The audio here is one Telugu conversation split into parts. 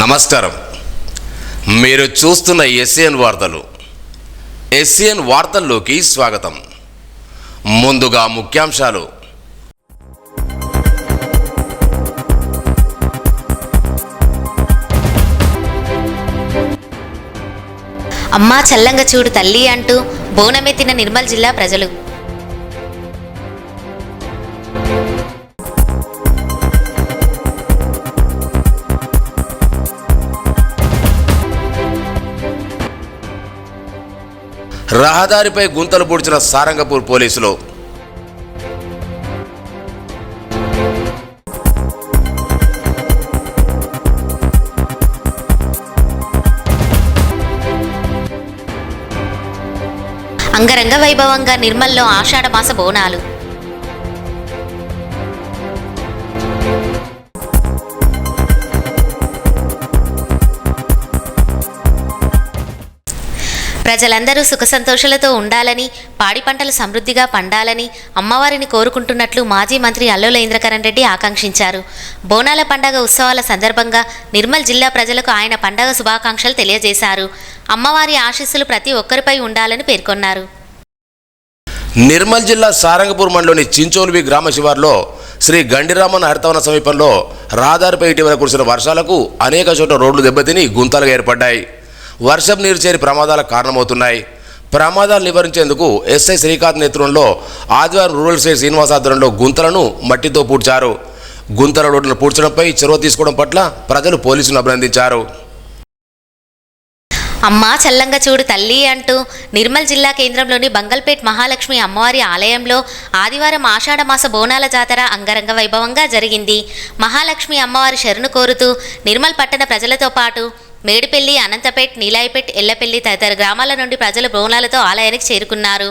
నమస్కారం. మీరు చూస్తున్న ఎస్సీఎన్ వార్తలు. ఎస్సీఎన్ వార్తల్లోకి స్వాగతం. ముందుగా ముఖ్యాంశాలు. అమ్మా చల్లంగా చూడు తల్లి అంటూ బోనమెత్తిన నిర్మల్ జిల్లా ప్రజలు. రహదారిపై గుంతలు పూడ్చిన సారంగపూర్ పోలీసులు. అంగరంగ వైభవంగా నిర్మల్లో ఆషాఢ మాస బోనాలు. ప్రజలందరూ సుఖ సంతోషాలతో ఉండాలని, పాడి పంటలు సమృద్ధిగా పండాలని అమ్మవారిని కోరుకుంటున్నట్లు మాజీ మంత్రి అల్లోల ఇంద్రకరణ్ రెడ్డి ఆకాంక్షించారు. బోనాల పండగ ఉత్సవాల సందర్భంగా నిర్మల్ జిల్లా ప్రజలకు ఆయన పండగ శుభాకాంక్షలు తెలియజేశారు. అమ్మవారి ఆశీస్సులు ప్రతి ఒక్కరిపై ఉండాలని పేర్కొన్నారు. నిర్మల్ జిల్లా సారంగపూర్ మండలంలోని చించోల్వి గ్రామ శివార్లో శ్రీ గండిరామన్ హరితవన సమీపంలో రహదారిపై ఇటీవల కురిసిన వర్షాలకు అనేక చోట్ల రోడ్లు దెబ్బతిని గుంతలుగా ఏర్పడ్డాయి. వర్షం నీరు చేరి ప్రమాదాలకు కారణమవుతున్నాయి. ప్రమాదాలు నివారించేందుకు ఎస్ఐ శ్రీకాంత్ నేతృత్వంలో ఆదివారం రూరల్ స్టేట్ శ్రీనివాస ఆధ్వర్యంలో గుంతలను మట్టితో పూడ్చారు. గుంతల రోడ్లను పూడ్చడంపై చొరవ తీసుకోవడం పట్ల ప్రజలు పోలీసులను అభినందించారు. అమ్మా చల్లంగా చూడు తల్లి అంటూ నిర్మల్ జిల్లా కేంద్రంలోని బంగల్పేట్ మహాలక్ష్మి అమ్మవారి ఆలయంలో ఆదివారం ఆషాఢమాస బోనాల జాతర అంగరంగ వైభవంగా జరిగింది. మహాలక్ష్మి అమ్మవారి శరణు కోరుతూ నిర్మల్ పట్టణ ప్రజలతో పాటు మేడిపల్లి, అనంతపేట్, నీలాయిపేట్, ఎల్లపల్లి తదితర గ్రామాల నుండి ప్రజలు బోనాలతో ఆలయానికి చేరుకున్నారు.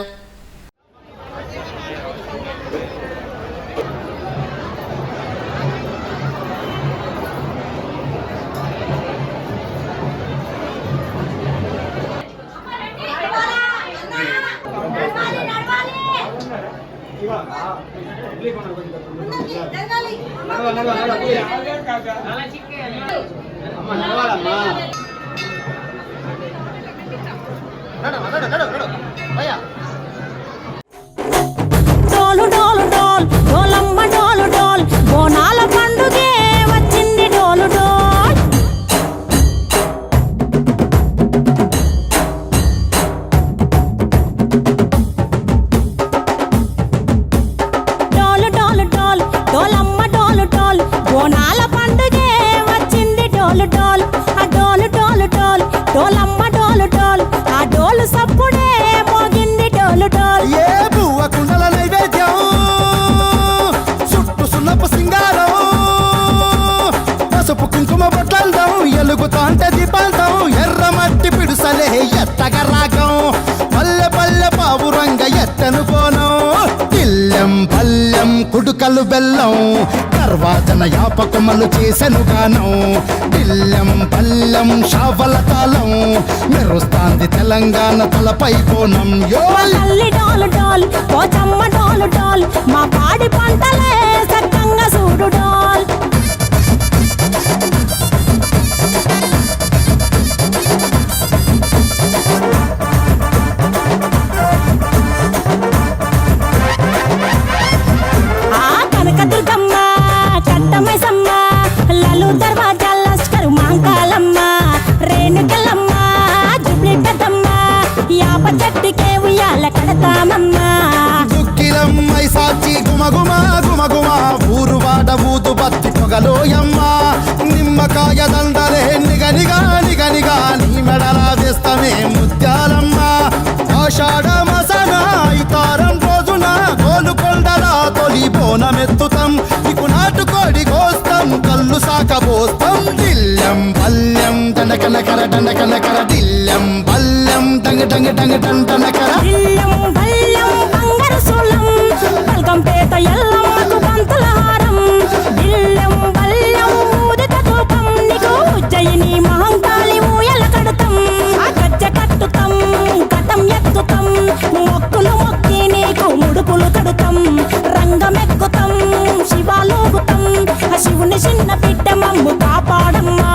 డోలు డోలు డోల్ డోలమ్మ డోలు డోల్ బోనాల పండుగే వచ్చింది డోలు డోల్. డోలు డోలు డోల్ డోలమ్మ డోలు డోల్ బోనాల పండుగే వచ్చింది డోలు డోల్. ఆ డోలు డోలు డోల్ డోలమ్మ డోలు డోల్ ఆ డోలు సప్పుడే మోగింది డోలు డోల్. ఏ బువ్వ కుండల నైవేద్యం చుట్టు సున్నపు సింగారం పసుపు కుంకుమ బొట్లందం ఎలుగుతాంటే దీపాంతం ఎర్రమట్టి పిడుసలే ఎత్తగ రాగం పల్లె పల్లె పావురంగ ఎత్తను పోనం తిల్లెం పల్లెం కుడుకలు బెల్లం తర్వాతన యాపకమలు చేసెను గానం తిల్లెం పల్లెం షావల తాళం మెరుస్తాంది తెలంగాణ తలపై కోణం. తల్లి డోలు డోల్ పోచమ్మ డోలు డోల్ మా పాడి పంటలే సక్కంగా చూడు డోల్. ఆ కనకదుర్గమ్మ కట్టమైసమ్మ లలు దర్వాజా లస్కరు మాంకాలమ్మ రేణుకలమ్మ జుబ్లి పెద్దమ్మ యాప చెట్టుకే ఉయ్యాల కడతామమ్మ. దుక్కిలమ్మై సాచి గుమగుమ గుమగుమ ఊరు వాడ ఊదు బత్తి పొగలోయమ్మ నిమ్మకాయ దండలే నిగనిగా నిగనిగా నీ మెడల వేస్తమే ముత్యాలమ్మ. ఆషాఢ మసన ఇతారం రోజున గోలుకొండల తొలి బోనమెత్తుతాం నీకు నాటుకోడి కోస్తాం కళ్ళు సాకబోస్తాం దిల్లెం పల్లెం దండకనకర దండకనకర దిల్లెం పల్లెం డంగ డంగ డంగ డండనకర ఇల్లం బల్లం బంగారు సోలం బల్గంపేట ఎల్లమ్మకు పంతుల హారం ఇల్లం బల్లం ఊదిత ధూపం నీకు ఉజ్జయిని మహంకాళి ఊయల కడతాం ఆ గజ్జ కట్టుతాం కటం ఎత్తుతాం మొక్కులు మొక్కి నీకు ముడుపులు కడుతాం రంగమెక్కుతాం శివాలోగుతాం ఆ శివుని చిన్న బిడ్డ మమ్ము కాపాడమ్మా.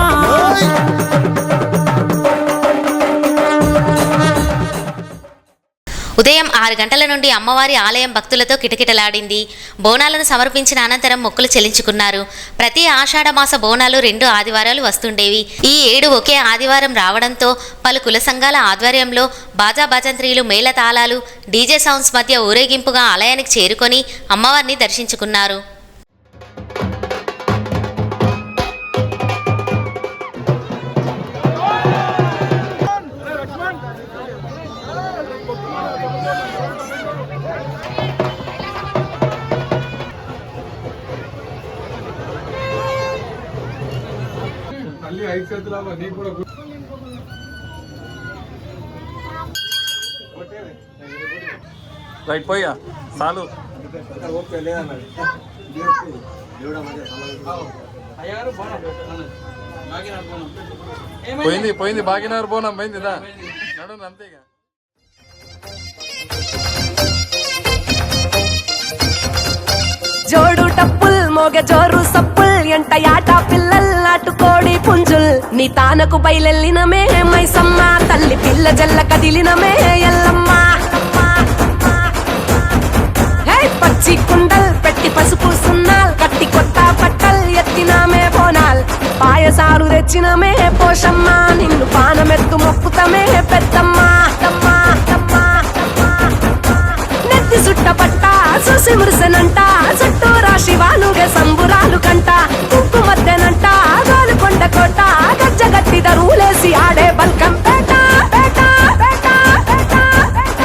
ఉదయం 6 గంటల నుండి అమ్మవారి ఆలయం భక్తులతో కిటకిటలాడింది. బోనాలను సమర్పించిన అనంతరం మొక్కులు చెల్లించుకున్నారు. ప్రతి ఆషాఢమాస బోనాలు 2 ఆదివారాలు వస్తుండేవి. ఈ 7 ఒకే ఆదివారం రావడంతో పలు కుల సంఘాల ఆధ్వర్యంలో బాజా భజంత్రీలు, మేళతాళాలు, డీజే సౌండ్స్ మధ్య ఊరేగింపుగా ఆలయానికి చేరుకొని అమ్మవారిని దర్శించుకున్నారు. రైట్ పోయా చాలు పోయింది బాగినారు బోనం పోయింది నడు అంతేగా. జోడు టప్పుల్ మోగ జోరు సప్పుల్ ఎంట యాట పిల్లల్ నాటుకోడి పుంజుల్ నీ తానకు బయలెల్లినమే మైసమ్మ తల్లి పిల్ల జల్ల కదిలినమే ఎల్లమ్మ. పచ్చి కుండల్ పెట్టి పసుపు సున్నాల్ కట్టి కొత్త పట్టల్ ఎత్తినామే బోనాల్ పాయసాలు తెచ్చినమే పోషమ్మ నిన్ను పానమెత్తు మొక్కుతమే పెద్దమ్మ. నెత్తి సుట్ట పట్ట చూసి మురిసెనంట చుట్టూ రాశి వాలుగే సంబురాలు కంట కుంకుమద్దెనంట గోలుకొండ కోట గజ్జగట్టి దరువులేసి ఆడే బల్కం పేట పేట పేట పేట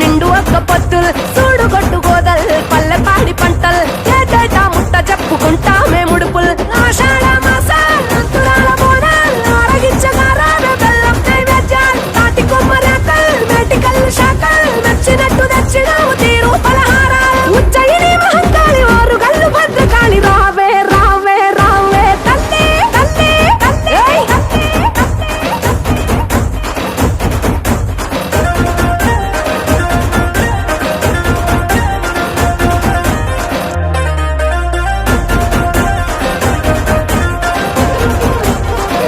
నిండు ఒక్క పొత్తులు చూడు కొట్టు గోదల్ పల్లె పాడి పంటల్ ఏటేటా ముట్ట చెప్పుకుంటా మేముడుపుల్ ఆషాఢ మాసాల బోనాల్ ఆరగించగారాన బెల్లం నైవేద్యాల్ తాటి కొమ్మరేకల్ మేటికల్ శాఖల్ నచ్చినట్టు తెచ్చినావు తీరు పలహారాలు ఉజ్జయిని మహంకాళి వారు గల్లు భద్రకాళి రావే రావే రావే తల్లి తల్లి తల్లి.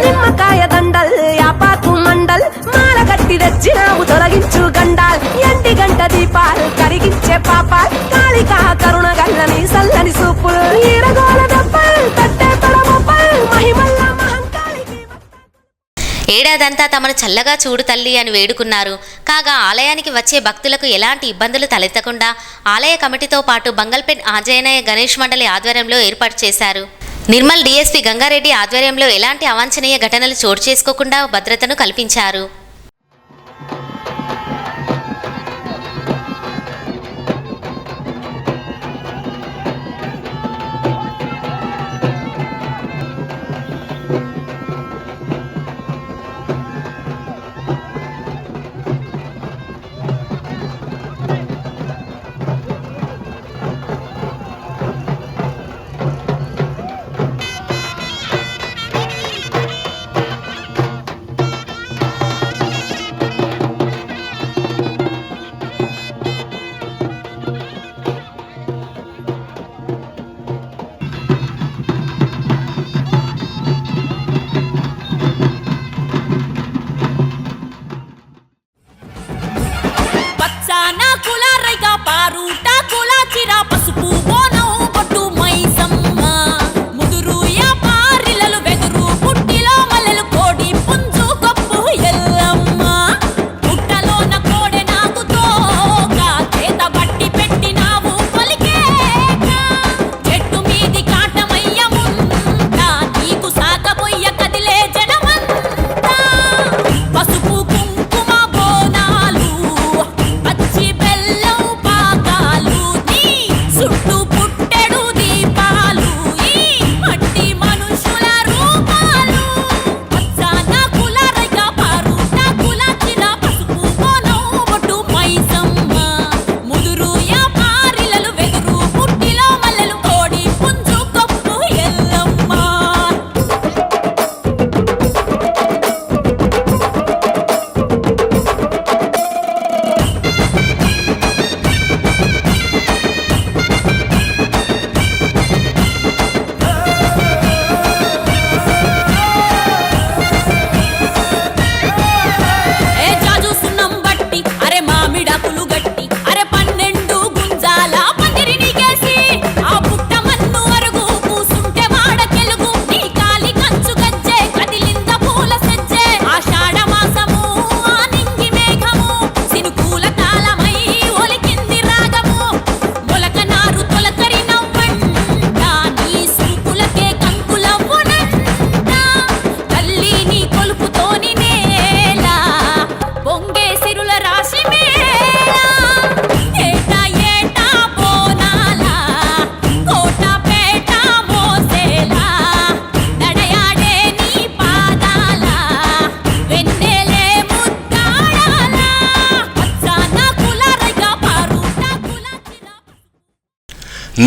నిమ్మకాయ దండల్ యాపాకు మండల్ మాల కట్టి తెచ్చినావు తొలగించు గండాల్ ఎండి గంట దీపాల్ కరిగించే పాపాల్ కాళికా కరుణ గల్లని సల్లని సూపుల్ ఈరగోల దప్పల్ తట్టే పడమపల్ మహిమల్ల మహంకాళికి. ఏడాదంతా తమను చల్లగా చూడు తల్లి అని వేడుకున్నారు. కాగా ఆలయానికి వచ్చే భక్తులకు ఎలాంటి ఇబ్బందులు తలెత్తకుండా ఆలయ కమిటీతో పాటు బంగల్పేట్ ఆంజనేయ గణేష్ మండలి ఆధ్వర్యంలో ఏర్పాటు చేశారు. నిర్మల్ డీఎస్పీ గంగారెడ్డి ఆధ్వర్యంలో ఎలాంటి అవాంఛనీయ ఘటనలు చోటు చేసుకోకుండా భద్రతను కల్పించారు.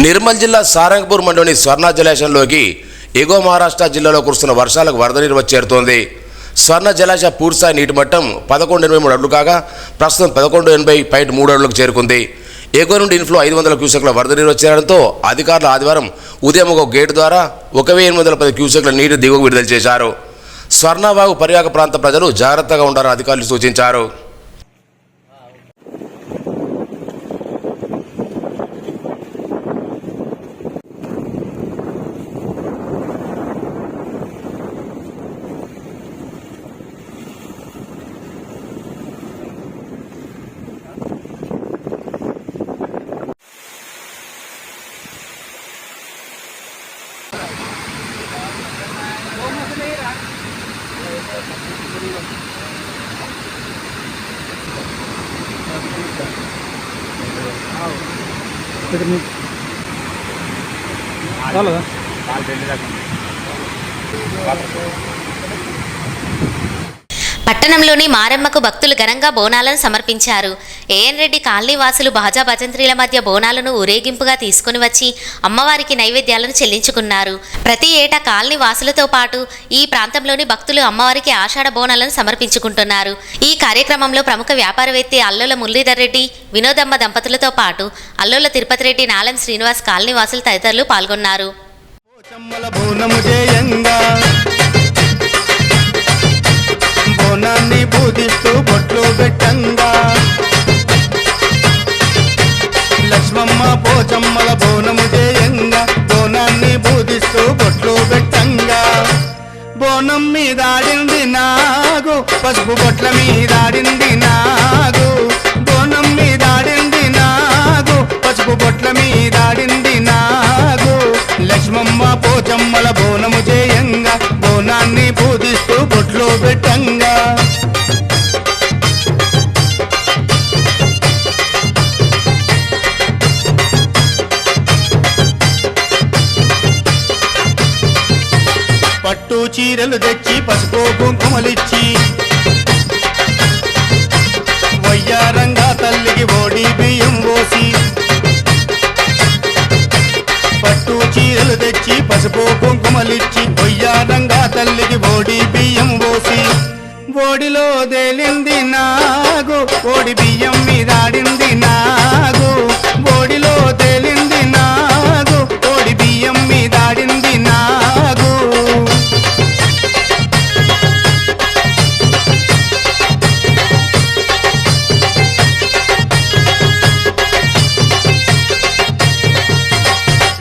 నిర్మల్ జిల్లా సారంగపూర్ మండలోని స్వర్ణ జలాశయంలోకి ఎగువ మహారాష్ట్ర జిల్లాలో కురుస్తున్న వర్షాలకు వరద నీరు వచ్చి చేరుతోంది. స్వర్ణ జలాశయ పూర్తిస్థాయి నీటి మట్టం 1183 అడుగులు కాగా ప్రస్తుతం 1180.3 అడుగులకు చేరుకుంది. ఎగువ నుండి ఇన్ఫ్లో 500 క్యూసెక్ల వరద నీరు వచ్చేయడంతో అధికారులు ఆదివారం ఉదయం ఒక గేటు ద్వారా 1810 క్యూసెక్ల నీరు దిగువకు విడుదల చేశారు. స్వర్ణవాగు పరివాహక ప్రాంత ప్రజలు జాగ్రత్తగా ఉండాలని అధికారులు సూచించారు. పట్టణంలోని మారెమ్మకు భక్తులు ఘనంగా బోనాలను సమర్పించారు. ఏఎన్ రెడ్డి కాలనీ వాసులు బాజా భజంత్రీల మధ్య బోనాలను ఊరేగింపుగా తీసుకుని వచ్చి అమ్మవారికి నైవేద్యాలను చెల్లించుకున్నారు. ప్రతి ఏటా కాలనీ వాసులతో పాటు ఈ ప్రాంతంలోని భక్తులు అమ్మవారికి ఆషాఢ బోనాలను సమర్పించుకుంటున్నారు. ఈ కార్యక్రమంలో ప్రముఖ వ్యాపారవేత్త అల్లోల మురళీధర్ రెడ్డి, వినోదమ్మ దంపతులతో పాటు అల్లోల తిరుపతి రెడ్డి, నాలం శ్రీనివాస్ కాలనీ వాసులు తదితరులు పాల్గొన్నారు. బోనాన్ని పూజిస్తూ బొట్లు పెట్టంగా లక్ష్మమ్మ పోచమ్మల బోనము చేయంగా బోనాన్ని పూజిస్తూ బొట్లు పెట్టంగా బోనం మీదాడింది నాగు పసుపు బొట్ల మీదాడింది నాగు బోనం మీదాడింది నాగు పసుపు బొట్ల మీదాడింది నాగు లక్ష్మమ్మ పోచమ్మల బోనము చేయంగా బోనాన్ని పూజిస్తూ బొట్లు పెట్టంగా పట్టు చీరలు తెచ్చి పసుపు కుంకుమలిచ్చి వయ్యారంగా తల్లికి ఓడి బియ్యం పోసి పట్టు చీరలు తెచ్చి పసుపు కుంకుమలిచ్చి వయ్యారంగా తల్లికి ఓడి బియ్యం పోసి ఓడిలో తేలింది నాగు ఓడి బియ్యం మీదాడింది నాగు ఓడిలో తేలింది నాగు ఓడి బియ్యం మీదాడింది నాగు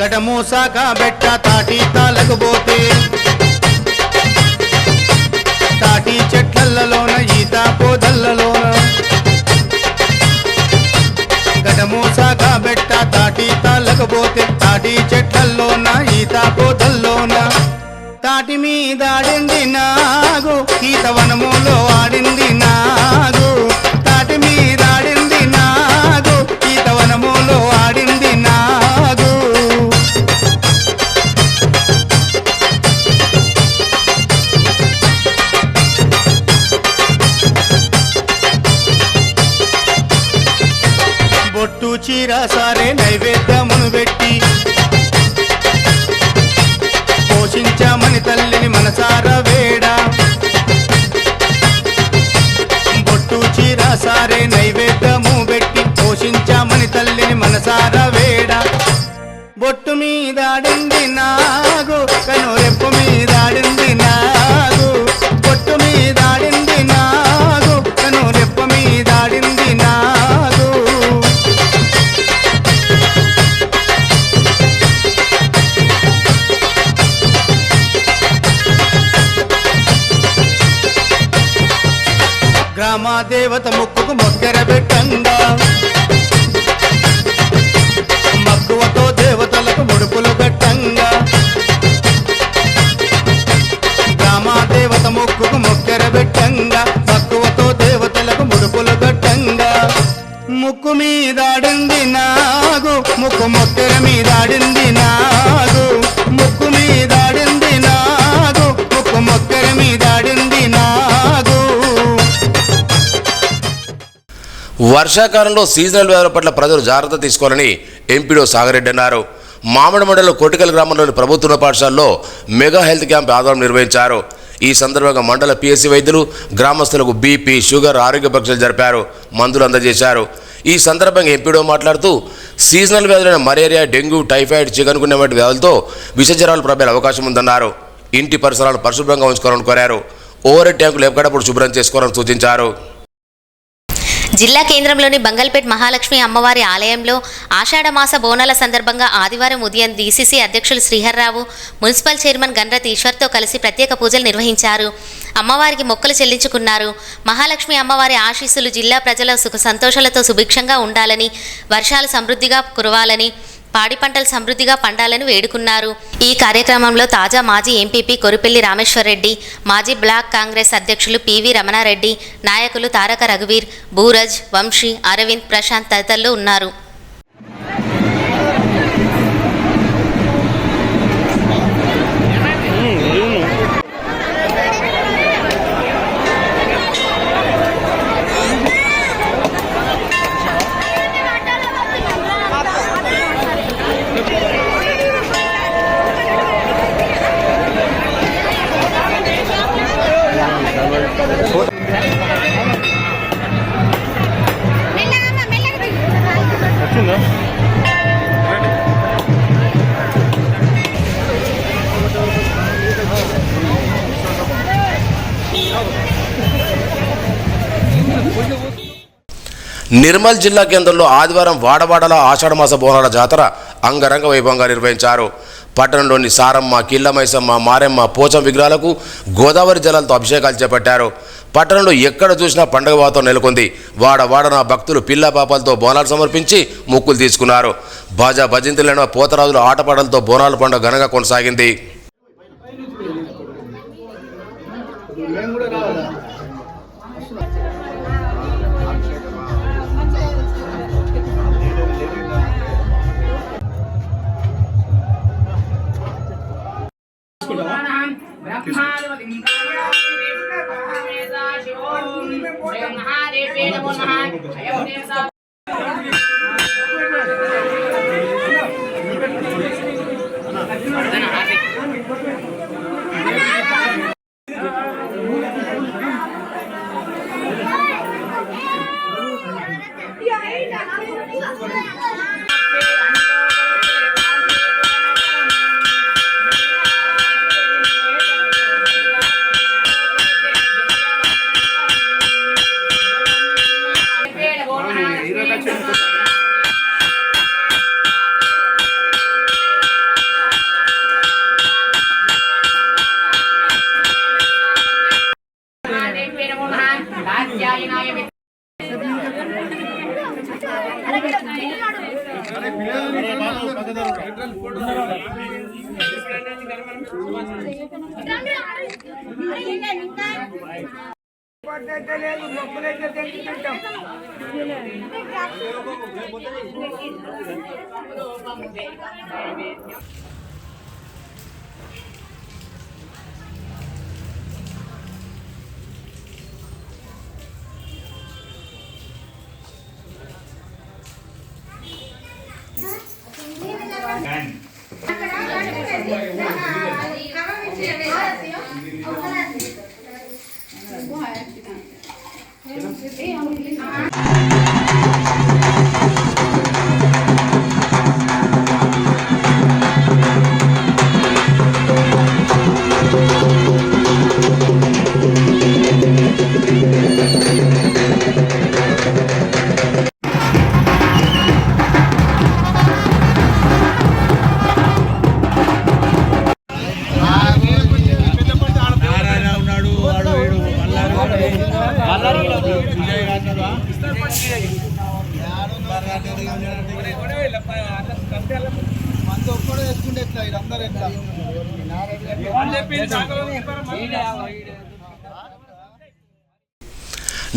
గడమూసాక బెట్ట తాటి తాళకపోతే తాటి చెట్లలోన ఈత పోదల్లలోన గడమూసాక బెట్ట తాటి తాళకపోతే తాటి చెట్లలోన ఈత పోదల్లోన తాటి మీదాడింది నాగు ఈతవనములో ఆడింది నాగు తాటి మీదాడింది నాగు ఈతవనములో ఆడింది నాగు బొట్టు చీర సారే నైవేద్యమును పెట్టి పోషించామని తల్లిని మనసారా వేడా బొట్టు చీర సారే నైవేద్యము పెట్టి పోషించామని తల్లిని మనసారా వేడా బొట్టు మీదాడింది నాగు కనురెప్పు మీదాడింది నాగు బొట్టు మీదాడింది నాగు కనురెప్పు మీదాడింది నాగు గ్రామదేవత ముక్కుకు మొక్కెర పెట్టంగా మక్కువతో దేవతలకు ముడుపులు పెట్టంగా గ్రామదేవత ముక్కుకు మొక్కెర పెట్టంగా మక్కువతో దేవతలకు ముడుపులు పెట్టంగా ముక్కు మీదాడింది నాగు ముక్కు మొక్కెర మీదాడింది నాగు ముక్కు మీదాడింది నాగు ముక్కు మొక్కెర మీదాడింది నాగు వర్షాకాలంలో సీజనల్ వ్యాధుల పట్ల ప్రజలు జాగ్రత్త తీసుకోవాలని ఎంపీడో సాగరెడ్డి అన్నారు. మామిడి మండలం కోటికల్ గ్రామంలోని ప్రభుత్వ పాఠశాలలో మెగా హెల్త్ క్యాంప్ ఆదివారం నిర్వహించారు. ఈ సందర్భంగా మండల పిఎస్సి వైద్యులు గ్రామస్తులకు బీపీ, షుగర్ ఆరోగ్య పరీక్షలు జరిపారు, మందులు అందజేశారు. ఈ సందర్భంగా ఎంపీడో మాట్లాడుతూ seasonal వ్యాధులైన malaria, dengue, typhoid, chikungunya వంటి వ్యాధులతో విష జ్వరాలు ప్రబలే అవకాశం ఉందన్నారు. ఇంటి పరిసరాలను పరిశుభ్రంగా ఉంచుకోవాలని కోరారు. ఓవర్ హెడ్ ట్యాంకులు ఎక్కడప్పుడు శుభ్రం చేసుకోవాలని సూచించారు. జిల్లా కేంద్రంలోని బంగల్పేట్ మహాలక్ష్మి అమ్మవారి ఆలయంలో ఆషాఢమాస బోనాల సందర్భంగా ఆదివారం ఉదయం డీసీసీ అధ్యక్షులు శ్రీహర్రావు, మున్సిపల్ చైర్మన్ గన్రత్ ఈశ్వర్తో కలిసి ప్రత్యేక పూజలు నిర్వహించారు. అమ్మవారికి మొక్కలు చెల్లించుకున్నారు. మహాలక్ష్మి అమ్మవారి ఆశీస్సులు జిల్లా ప్రజల సుఖ సంతోషాలతో సుభిక్షంగా ఉండాలని, వర్షాలు సమృద్ధిగా కురవాలని, పాడి పంటలు సమృద్ధిగా పండాలని వేడుకున్నారు. ఈ కార్యక్రమంలో తాజా మాజీ ఎంపీపీ కొరిపెల్లి రామేశ్వరరెడ్డి, మాజీ బ్లాక్ కాంగ్రెస్ అధ్యక్షులు పివి రమణారెడ్డి, నాయకులు తారక రఘువీర్, భూరజ్, వంశీ, అరవింద్, ప్రశాంత్ తదితరులు ఉన్నారు. నిర్మల్ జిల్లా కేంద్రంలో ఆదివారం వాడవాడల ఆషాఢమాస బోనాల జాతర అంగరంగ వైభవంగా నిర్వహించారు. పట్టణంలోని సారమ్మ, కిల్లమైసమ్మ, మారెమ్మ, పోచం విగ్రహాలకు గోదావరి జలాలతో అభిషేకాలు చేపట్టారు. పట్టణంలో ఎక్కడ చూసినా పండుగ వాతావరణం నెలకొంది. వాడవాడన భక్తులు పిల్ల పాపాలతో బోనాలు సమర్పించి మొక్కులు తీసుకున్నారు. బాజా భజంతులైన పోతరాజుల ఆటపాటలతో బోనాల పండుగ ఘనంగా కొనసాగింది.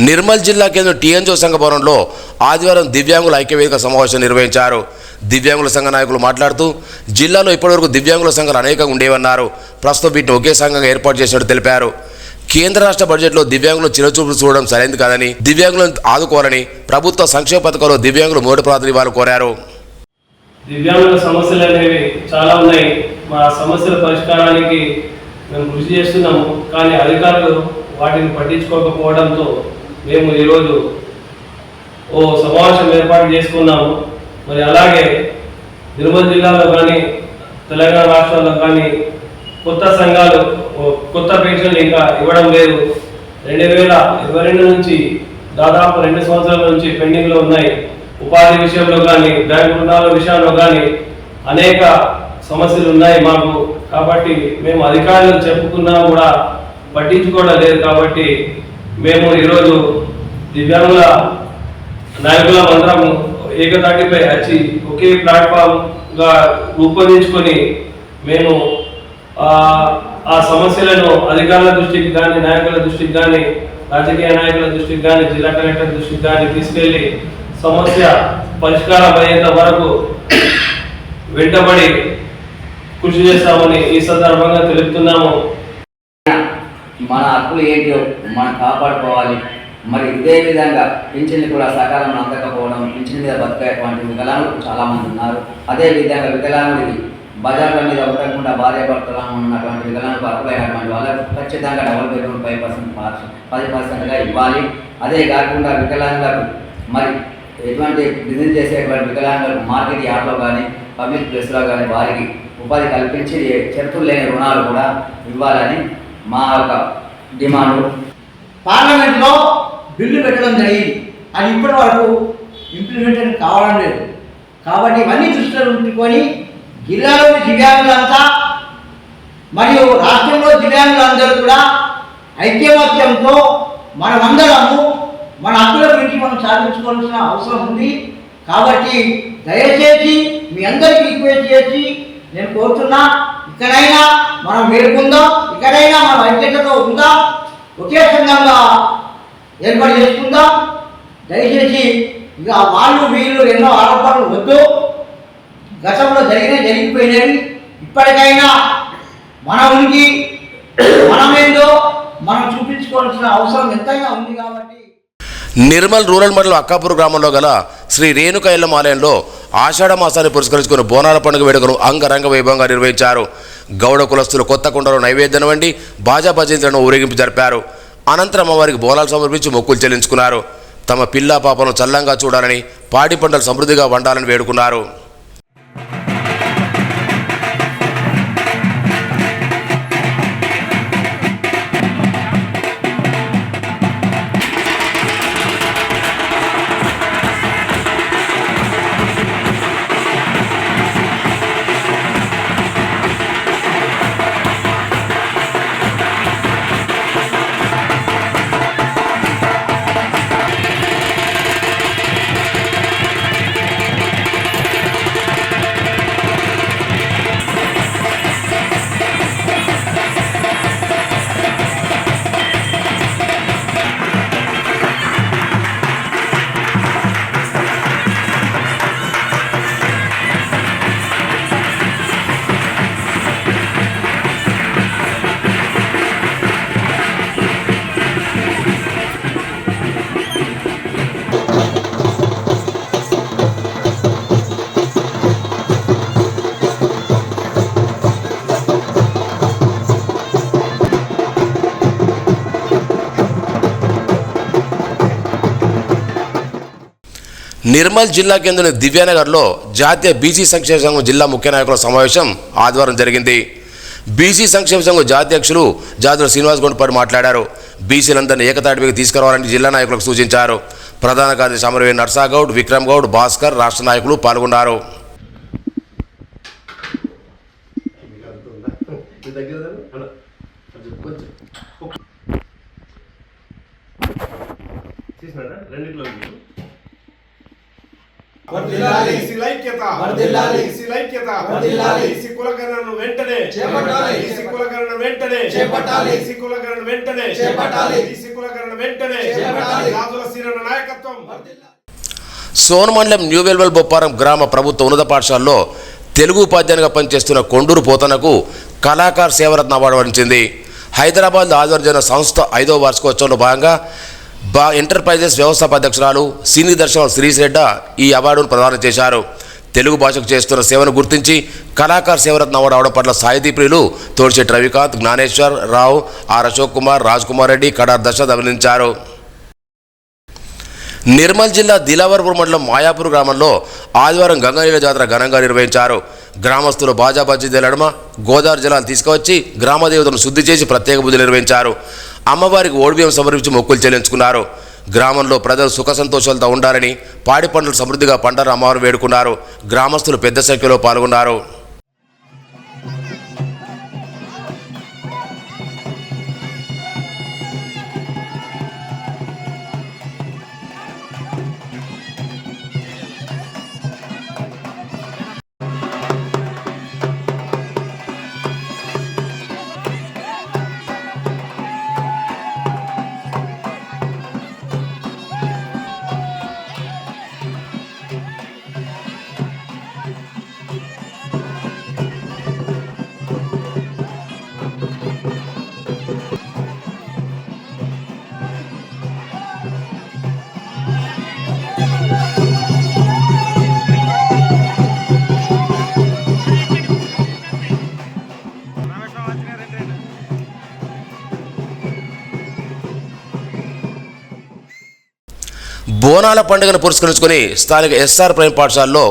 నిర్మల్ జిల్లా కేంద్రం టీఎన్జో సంఘ భవనంలో ఆదివారం దివ్యాంగుల ఐక్యవేదిక సమావేశం నిర్వహించారు. దివ్యాంగుల సంఘ నాయకులు మాట్లాడుతూ జిల్లాలో ఇప్పటివరకు దివ్యాంగుల సంఘాలు అనేకంగా ఉండేవన్నారు. ప్రస్తుతం వీటిని ఒకే సంఘంగా ఏర్పాటు చేసినట్టు తెలిపారు. కేంద్ర రాష్ట్ర బడ్జెట్లో దివ్యాంగులను చిరచూపులు చూడడం సరైనది కాదని, దివ్యాంగులను ఆదుకోవాలని, ప్రభుత్వ సంక్షేమ పథకాల్లో దివ్యాంగులు మొదటి ప్రాధాన్యత ఇవ్వాలని కోరారు. దివ్యాంగుల సమస్యలు అనేవి చాలా ఉన్నాయి. మా సమస్యల పరిష్కారానికి మేము కృషి చేస్తున్నాము, కానీ అధికారులు వాటిని పట్టించుకోకపోవడంతో మేము ఈరోజు ఓ సమావేశం ఏర్పాటు చేసుకున్నాము. మరి అలాగే నిర్మల్ జిల్లాలో కానీ తెలంగాణ రాష్ట్రాల్లో కానీ కొత్త సంఘాలు కొత్త పెన్షన్లు ఇంకా ఇవ్వడం లేదు. 2022 నుంచి దాదాపు 2 సంవత్సరాల నుంచి పెండింగ్లో ఉన్నాయి. ఉపాధి విషయంలో కానీ బ్యాంకు రుణాల విషయంలో కానీ అనేక సమస్యలు ఉన్నాయి మాకు. కాబట్టి మేము అధికారులు చెప్పుకున్నా కూడా పట్టించుకోవడం లేదు. కాబట్టి మేము ఈరోజు దివ్యాంగుల నాయకుల మంత్రం ఏకతాటిపై వచ్చి ఒకే ప్లాట్ఫామ్గా రూపొందించుకొని మేము ఆ సమస్యలను అధికారుల దృష్టికి కానీ నాయకుల దృష్టికి కానీ రాజకీయ నాయకుల దృష్టికి కానీ జిల్లా కలెక్టర్ దృష్టికి కానీ తీసుకెళ్లి సమస్య పరిష్కారం అయ్యేంత వరకు వెంటబడి కృషి చేస్తామని ఈ సందర్భంగా తెలుపుతున్నాము. మన హక్కులు ఏంటో మనం కాపాడుకోవాలి. మరి ఇదే విధంగా పింఛన్లు కూడా సకాలంలో అందకపోవడం, పింఛన్ మీద బతికేటువంటి వికలాంగులు చాలామంది ఉన్నారు. అదేవిధంగా వికలాంగుడికి బజార్ల మీద ఉండకుండా భార్యాభర్తలు ఉన్నటువంటి వికలాంగులకు అర్హులైనటువంటి వాళ్ళకు ఖచ్చితంగా డబుల్ బెడ్రూమ్ 10%గా ఇవ్వాలి. అదే కాకుండా వికలాంగులకు మరి ఎటువంటి బిజినెస్ చేసేటువంటి వికలాంగులకు మార్కెట్ యార్డ్లో కానీ పబ్లిక్ ప్లేస్లో కానీ వారికి ఉపాధి కల్పించి షరతులు లేని రుణాలు కూడా ఇవ్వాలని మా యొక్క డిమాండ్. పార్లమెంట్లో బిల్లు పెట్టడం జరిగింది, అది ఇప్పటి వరకు ఇంప్లిమెంటేషన్ కావడం లేదు. కాబట్టి ఇవన్నీ దృష్టిలో ఉంచుకొని జిల్లాలోని దివ్యాంగులంతా మరియు రాష్ట్రంలో దివ్యాంగులందరూ కూడా ఐక్యమత్యంతో మనమందరము మన హక్కుల గురించి మనం సాధించుకోవాల్సిన అవసరం ఉంది. కాబట్టి దయచేసి మీ అందరికీ రిక్వెస్ట్ చేసి నేను కోరుతున్నా, ఇక్కడైనా మనం మేలుకుందాం, ఇక్కడైనా మనం ఐక్యతతో ఉందాం, ఒకే సంఘంగా ఏర్పాటు చేసుకుందాం. దయచేసి ఇక వాళ్ళు వీళ్ళు ఎన్నో ఆరోపణలు వద్దు. గతంలో జరిగిపోయినవి ఇప్పటికైనా మన ఉనికి మనమేందో మనం చూపించుకోవాల్సిన అవసరం ఎంతైనా ఉంది. కాబట్టి నిర్మల్ రూరల్ మండలం అక్కాపూర్ గ్రామంలో గల శ్రీ రేణుక ఎల్లమ్మ ఆలయంలో ఆషాఢ మాసాన్ని పురస్కరించుకుని బోనాల పండుగ వేడుకను అంగరంగ వైభవంగా నిర్వహించారు. గౌడ కులస్తులు కొత్త కుండలో నైవేద్యం వండి బాజా భజంత్లను ఊరేగింపు జరిపారు. అనంతరం అమ్మవారికి బోనాలు సమర్పించి మొక్కులు చెల్లించుకున్నారు. తమ పిల్ల పాపను చల్లంగా చూడాలని, పాడి పంటలు సమృద్ధిగా వండాలని వేడుకున్నారు. నిర్మల్ జిల్లా కేంద్రం దివ్యానగర్లో జాతీయ బీసీ సంక్షేమ సంఘం జిల్లా ముఖ్య నాయకుల సమావేశం ఆదివారం జరిగింది. బీసీ సంక్షేమ సంఘం జాతీయ అధ్యక్షులు జాతుల శ్రీనివాస్ గౌడ్పై మాట్లాడారు. బీసీలందరినీ ఏకతాటిపైకి తీసుకురావాలని జిల్లా నాయకులకు సూచించారు. ప్రధాన కార్యదర్శి అమరవీర్ నర్సాగౌడ్, విక్రమ్ గౌడ్, భాస్కర్ రాష్ట్ర నాయకులు పాల్గొన్నారు. సోన్ మండలం న్యూ వెల్వల్ బొప్పారం గ్రామ ప్రభుత్వ ఉన్నత పాఠశాలలో తెలుగు ఉపాధ్యాయునిగా పనిచేస్తున్న కొండూరు పోతనకు కళాకార్ సేవరత్న అవార్డు వరించింది. హైదరాబాద్ ఆధ్వర్యంలో జరిగిన సంస్థ 5వ వార్షికోత్సవంలో భాగంగా ఎంటర్ప్రైజెస్ వ్యవస్థాపక అధ్యక్షురాలు సినీ దర్శకులు శ్రీశ్రెడ్డి ఈ అవార్డును ప్రదానం చేశారు. తెలుగు భాషకు చేస్తున్న సేవను గుర్తించి కళాకార సేవరత్న అవార్డు అవడం పట్ల సాహితీ ప్రియులు తోడ్చెట్టి రవికాంత్, జ్ఞానేశ్వర్ రావు, ఆర్ అశోక్ కుమార్, రాజ్ కుమార్ రెడ్డి, కడార్ దశరథ్ అభినందించారు. నిర్మల్ జిల్లా దిలావర్పూర్ మండలం మాయాపూర్ గ్రామంలో ఆదివారం గంగానీల జాతర ఘనంగా నిర్వహించారు. గ్రామస్తులు బాజాబాజీల నడుమ గోదావరి జలాలు తీసుకువచ్చి గ్రామదేవతను శుద్ధి చేసి ప్రత్యేక పూజలు నిర్వహించారు. అమ్మవారికి ఓడిబియ్యం సమర్పించి మొక్కులు చెల్లించుకున్నారు. గ్రామంలో ప్రజలు సుఖ సంతోషాలతో ఉండాలని, పాడి పంటలు సమృద్ధిగా పంటను అమ్మవారు వేడుకున్నారు. గ్రామస్తులు పెద్ద సంఖ్యలో పాల్గొన్నారు. బోనాల పండుగను పురస్కరించుకుని స్థానిక ఎస్ఆర్ ప్రైమ్ పాఠశాలలో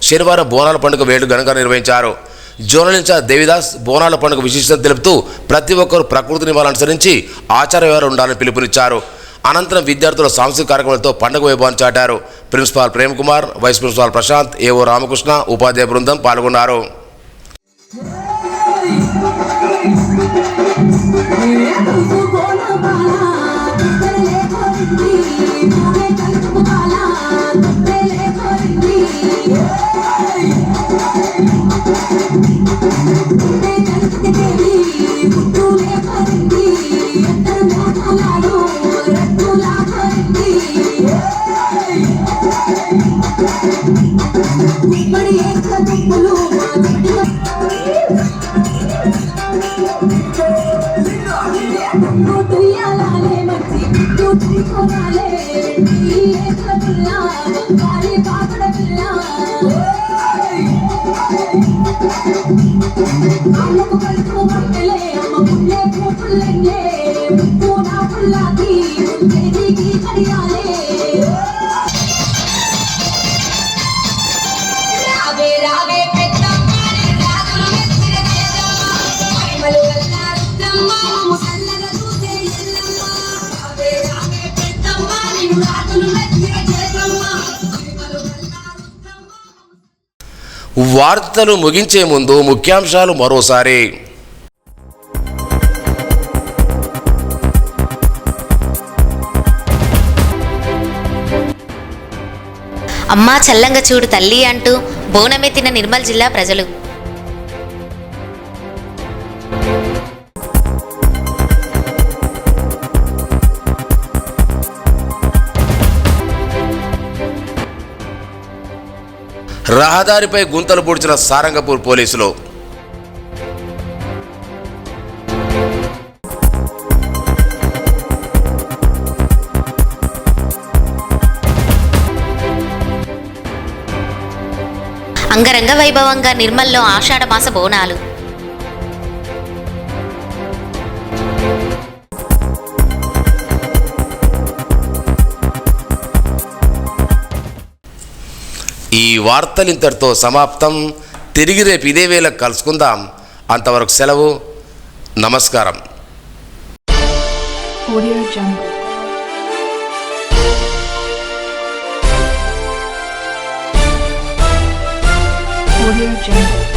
శనివారం బోనాల పండుగ వేడుక ఘనంగా నిర్వహించారు. జోనల్ ఇన్ఛార్జ్ దేవిదాస్ బోనాల పండుగ విశిష్టత తెలుపుతూ ప్రతి ఒక్కరూ ప్రకృతి నియమాలను అనుసరించి ఆచార వ్యవహారం ఉండాలని పిలుపునిచ్చారు. అనంతరం విద్యార్థుల సాంస్కృతిక కార్యక్రమాలతో పండుగ వైభవాన్ని చాటారు. Principal Prem Kumar, vice principal Prashant, AO Ramakrishna, ఉపాధ్యాయ బృందం పాల్గొన్నారు. వార్తలు ముగించే ముందు ముఖ్యాంశాలు మరోసారి. అమ్మా చల్లంగా చూడు తల్లి అంటూ బోనమెత్తిన నిర్మల్ జిల్లా ప్రజలు. రహదారిపై గుంతలు పూడ్చిన సారంగపూర్ పోలీసులు. అంగరంగ వైభవంగా నిర్మల్లో ఆషాఢమాస బోనాలు. ఈ వార్తలు ఇంతటితో సమాప్తం. తిరిగి రేపు ఇదే వేళకు కలుసుకుందాం. అంతవరకు సెలవు. నమస్కారం. Audio Jungle.